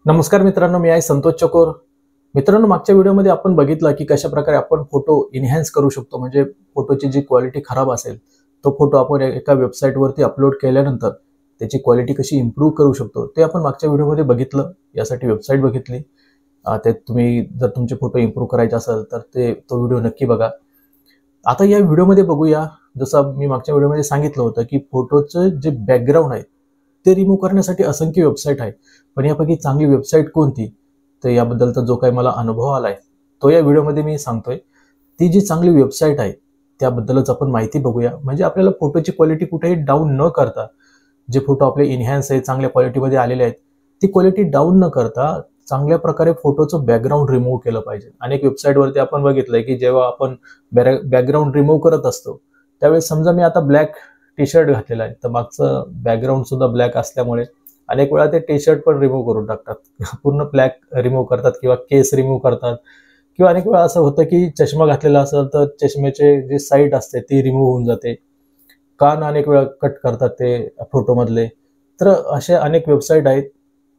नमस्कार मित्रांनो, मी आहे संतोष चकोर. मित्रांनो, मागच्या व्हिडिओमध्ये आपण बघितलं की कशा प्रकारे आपण फोटो एनहान्स करू शकतो. म्हणजे फोटोची जी क्वालिटी खराब असेल तो फोटो आपण एका वेबसाईटवरती अपलोड केल्यानंतर त्याची क्वालिटी कशी इम्प्रूव्ह करू शकतो ते आपण मागच्या व्हिडिओमध्ये बघितलं. यासाठी वेबसाईट बघितली. ते तुम्ही जर तुमचे फोटो इम्प्रूव्ह करायचे असेल तर तो व्हिडिओ नक्की बघा. आता या व्हिडिओमध्ये बघूया, जसं मी मागच्या व्हिडिओमध्ये सांगितलं होतं की फोटोचं जे बॅकग्राऊंड आहे ते रिमूव्ह करण्यासाठी असंख्य वेबसाईट आहे. पण यापैकी चांगली वेबसाईट कोणती, तर याबद्दलचा जो काही मला अनुभव आलाय तो या व्हिडिओमध्ये मी सांगतोय. ती जी चांगली वेबसाईट आहे त्याबद्दलच आपण माहिती बघूया. म्हणजे आपल्याला फोटोची क्वालिटी कुठेही डाऊन न करता, जे फोटो आपले एनहान्स आहे चांगल्या क्वालिटीमध्ये आलेले आहेत ती क्वालिटी डाऊन न करता चांगल्या प्रकारे फोटोचं बॅकग्राऊंड रिमूव्ह केलं पाहिजे. अनेक वेबसाईटवरती आपण बघितलंय की जेव्हा आपण बॅकग्राऊंड रिमूव्ह करत असतो त्यावेळेस समजा मी आता ब्लॅक टी शर्ट घातलेला आहे तर मागचं बॅकग्राऊंड सुद्धा ब्लॅक असल्यामुळे अनेक वेळा ते टी शर्ट पण रिमूव्ह करून टाकतात. पूर्ण ब्लॅक रिमूव्ह करतात किंवा केस रिमूव्ह करतात. किंवा अनेक वेळा असं होतं की चष्मा घातलेला असेल तर चष्म्याचे जे साईड असते ती रिमूव्ह होऊन जाते. कान अनेक वेळा कट करतात ते फोटोमधले. तर अशा अनेक वेबसाईट आहेत,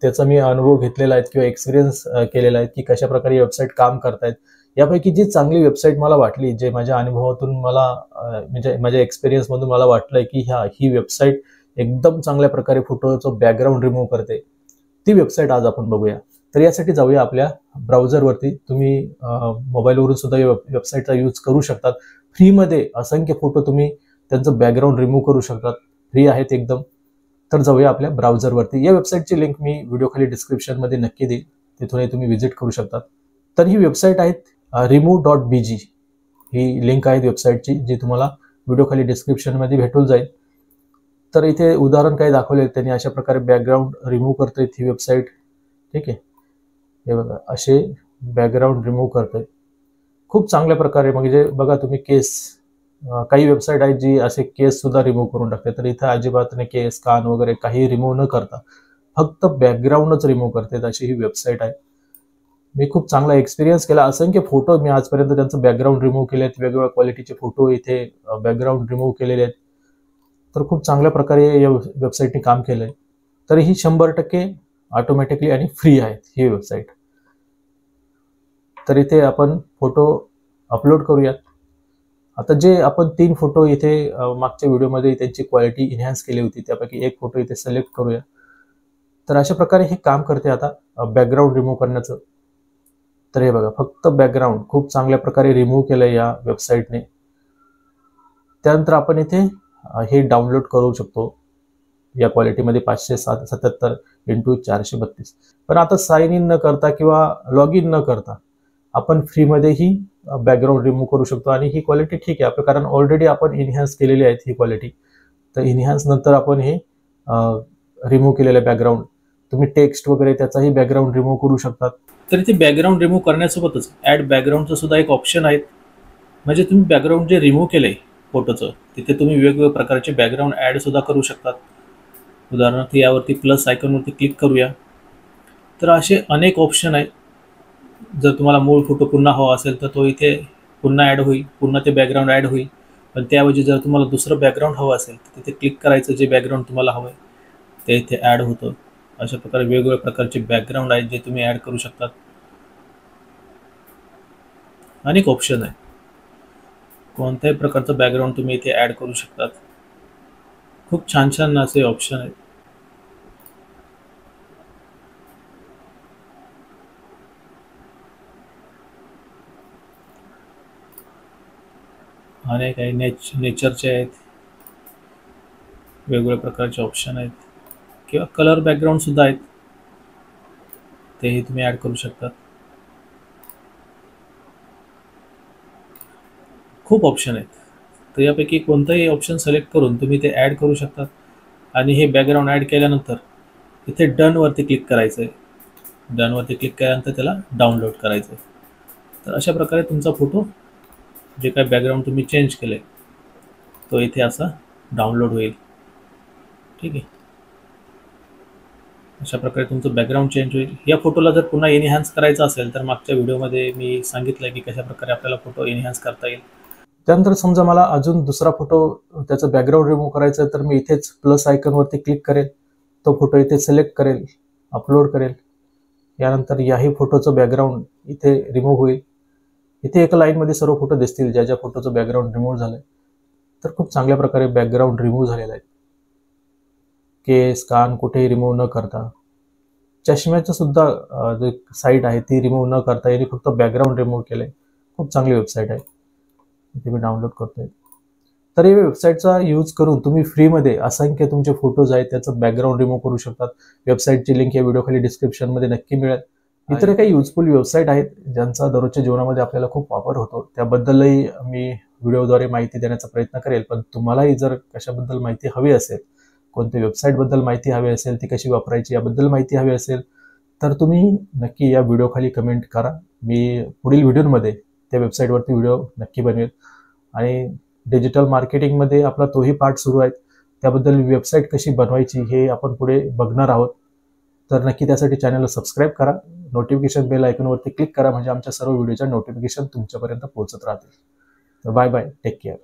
त्याचा मी अनुभव घेतलेला आहे किंवा एक्सपिरियन्स केलेला आहे की कशा प्रकारे वेबसाईट काम करतायत. यापैकी जी चांगली वेबसाईट मला वाटली, जे माझ्या अनुभवातून मला म्हणजे माझ्या एक्सपिरियन्स मधून मला वाटलंय की ही वेबसाईट एकदम चांगल्या प्रकारे फोटोचं बॅकग्राऊंड रिमूव्ह करते, ती वेबसाईट आज आपण बघूया. तर यासाठी जाऊया आपल्या ब्राउझरवरती. तुम्ही मोबाईलवरून सुद्धा या वेबसाईटचा यूज करू शकतात. फ्रीमध्ये असंख्य फोटो तुम्ही त्यांचं बॅकग्राऊंड रिमूव्ह करू शकतात, फ्री आहेत एकदम. तर जाऊया आपल्या ब्राउझरवरती. या वेबसाईटची लिंक मी व्हिडिओ खाली डिस्क्रिप्शनमध्ये नक्की देईल, तिथूनही तुम्ही व्हिजिट करू शकतात. तर ही वेबसाईट आहे remove.bg. ही लिंक आहे वेबसाईटची जी तुम्हाला व्हिडिओ खाली डिस्क्रिप्शनमध्ये भेटून जाईल. तर इथे उदाहरण काही दाखवले त्यांनी, अशा प्रकारे बॅकग्राऊंड रिमूव्ह करते ही वेबसाईट. ठीक आहे, हे बघा असे बॅकग्राऊंड रिमूव्ह करते खूप चांगल्या प्रकारे. म्हणजे बघा तुम्ही केस, काही वेबसाईट आहेत जी असे केस सुद्धा रिमूव्ह करून टाकते. तर इथं अजिबात नाही, केस कान वगैरे काही रिमूव्ह न करता फक्त बॅकग्राऊंडच रिमूव्ह करते, अशी ही वेबसाईट आहे. मी खूप चांगला एक्सपिरियन्स केला. असंख्य फोटो मी आजपर्यंत त्यांचं बॅकग्राऊंड रिमूव्ह केलेत, वेगवेगळ्या क्वालिटीचे फोटो इथे बॅकग्राऊंड रिमूव्ह केलेले आहेत. तर खूप चांगल्या प्रकारे या वेबसाईटने काम केलंय. तर ही 100% ऑटोमॅटिकली आणि फ्री आहे ही वेबसाईट. तर इथे आपण फोटो अपलोड करूयात. आता जे आपण 3 फोटो इथे मागच्या व्हिडिओमध्ये त्यांची क्वालिटी एनहान्स केली होती त्यापैकी एक फोटो इथे सिलेक्ट करूया. तर अशा प्रकारे हे काम करते आता बॅकग्राऊंड रिमूव्ह करण्याचं. तर हे बघा फक्त बॅकग्राऊंड खूप चांगल्या प्रकारे रिमूव्ह केलंय या वेबसाईटने. त्यानंतर आपण इथे हे डाउनलोड करू शकतो या क्वालिटीमध्ये 577x432. पण आता साइन इन न करता किंवा लॉग इन न करता आपण फ्रीमध्ये ही बॅकग्राऊंड रिमूव्ह करू शकतो. आणि ही क्वालिटी ठीक आहे आपलं, कारण ऑलरेडी आपण एनहान्स केलेली आहे ही क्वालिटी. तर एनहान्स नंतर आपण हे रिमूव्ह केलेलं बॅकग्राऊंड, तुम्ही टेक्स्ट वगैरे त्याचाही बॅकग्राऊंड रिमूव्ह करू शकतात. तर इथे बॅकग्राऊंड रिमूव्ह करण्यासोबतच ॲड बॅकग्राऊंडचं सुद्धा एक ऑप्शन आहे. म्हणजे तुम्ही बॅकग्राऊंड जे रिमूव्ह केलंय फोटोचं तिथे तुम्ही वेगवेगळ्या प्रकारचे बॅकग्राऊंड ॲड सुद्धा करू शकतात. उदाहरणार्थ यावरती प्लस आयकॉनवरती क्लिक करूया. तर असे अनेक ऑप्शन आहेत. जर तुम्हाला मूळ फोटो पुन्हा हवा असेल तर तो इथे पुन्हा ॲड होईल, पुन्हा ते बॅकग्राऊंड ॲड होईल. पण त्याऐवजी जर तुम्हाला दुसरं बॅकग्राऊंड हवं असेल तर तिथे क्लिक करायचं, जे बॅकग्राऊंड तुम्हाला हवं आहे ते इथे ॲड होतं. अशा प्रकारे वेगवेगळ्या प्रकारचे बॅकग्राऊंड आहेत जे तुम्ही ॲड करू शकतात. अनेक ऑप्शन आहे, कोणत्याही प्रकारचं बॅकग्राऊंड तुम्ही इथे ॲड करू शकतात. खूप छान छान असे ऑप्शन आहेत. अनेक आहे, नेचरचे आहेत, वेगवेगळ्या प्रकारचे ऑप्शन आहेत. किंवा कलर बॅकग्राऊंड सुद्धा आहेत, तेही तुम्ही ॲड करू शकता. खूप ऑप्शन आहेत. तर यापैकी कोणताही ऑप्शन सिलेक्ट करून तुम्ही ते ॲड करू शकता. आणि हे बॅकग्राऊंड ॲड केल्यानंतर इथे डनवरती क्लिक करायचं आहे. डनवरती क्लिक केल्यानंतर त्याला डाउनलोड करायचं आहे. तर अशा प्रकारे तुमचा फोटो, जे काही बॅकग्राऊंड तुम्ही चेंज केलं आहे तो इथे असा डाउनलोड होईल. ठीक आहे, अशा प्रकारे तुमचं बॅकग्राऊंड चेंज होईल. या फोटोला जर पुन्हा एनहान्स करायचं असेल तर मागच्या व्हिडिओमध्ये मी सांगितलं की कशा प्रकारे आपल्याला फोटो एनहान्स करता येईल. त्यानंतर समजा मला अजून दुसरा फोटो त्याचं बॅकग्राऊंड रिमूव्ह करायचं आहे तर मी इथेच प्लस आयकॉनवरती क्लिक करेल, तो फोटो इथे सिलेक्ट करेल, अपलोड करेल. यानंतर याही फोटोचं बॅकग्राऊंड इथे रिमूव्ह होईल. इथे एका लाईनमध्ये सर्व फोटो दिसतील ज्या ज्या फोटोचं बॅकग्राऊंड रिमूव्ह झालंय. तर खूप चांगल्या प्रकारे बॅकग्राऊंड रिमूव्ह झालेलं आहे. केस कान कुठेही रिमूव्ह न करता, चष्म्याचं सुद्धा जे साईट आहे ती रिमूव्ह न करता यांनी फक्त बॅकग्राऊंड रिमूव्ह केलंय. खूप चांगली वेबसाईट आहे. इथे मी डाउनलोड करतोय. तर या वेबसाईटचा यूज करून तुम्ही फ्रीमध्ये असंख्य तुमचे फोटोज आहेत त्याचं बॅकग्राऊंड रिमूव्ह करू शकतात. वेबसाईटची लिंक या व्हिडिओखाली डिस्क्रिप्शनमध्ये नक्की मिळेल. इतर काही युजफुल वेबसाईट आहेत ज्यांचा दररोजच्या जीवनामध्ये आपल्याला खूप वापर होतो, त्याबद्दलही मी व्हिडिओद्वारे माहिती देण्याचा प्रयत्न करेल. पण तुम्हालाही जर कशाबद्दल माहिती हवी असेल, कोणत्या वेबसाईटबद्दल माहिती हवी असेल, ती कशी वापरायची याबद्दल माहिती हवी असेल, तर तुम्ही नक्की या व्हिडिओखाली कमेंट करा. मी पुढील व्हिडिओमध्ये त्या वेबसाईटवरती व्हिडिओ नक्की बनवेल. आणि डिजिटल मार्केटिंगमध्ये आपला तोही पार्ट सुरू आहे, त्याबद्दल वेबसाईट कशी बनवायची हे आपण पुढे बघणार आहोत. तर नक्की त्यासाठी चॅनलला सबस्क्राईब करा, नोटिफिकेशन बेल आयकॉनवरती क्लिक करा, म्हणजे आमच्या सर्व व्हिडिओच्या नोटिफिकेशन तुमच्यापर्यंत पोहोचत राहतील. तर बाय बाय, टेक केअर.